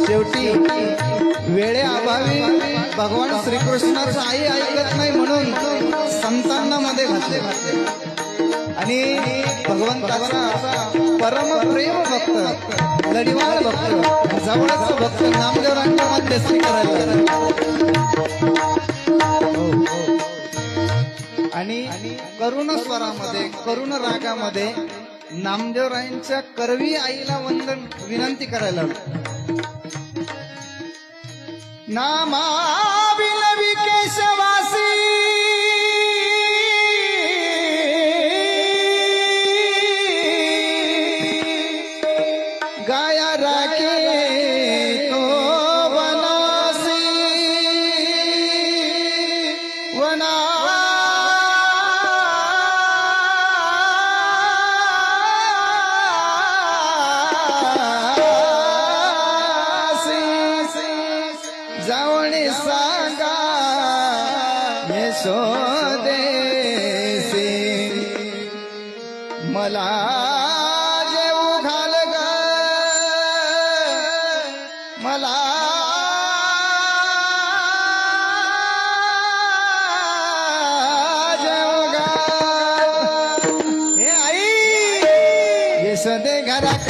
शेवटी वेळेअभावी भगवान श्रीकृष्णाचं आई ऐकत नाही म्हणून संतांना मध्ये घातले आणि भगवंताचा परम प्रेम भक्त लढीवाळ भक्त जवळचा भक्त नामदेवरांच्या मध्यस्थी करायला आणि करुण स्वरामध्ये करुण रागामध्ये नामदेवरायांच्या करवी आईला वंदन विनंती करायला नामाविलवी केशवासी गाया राखे तो वनासी वना जावणे सांगा यशोदेसी मला जेऊ घाल ग मला जेऊ घाल हे आई यशोदे घरात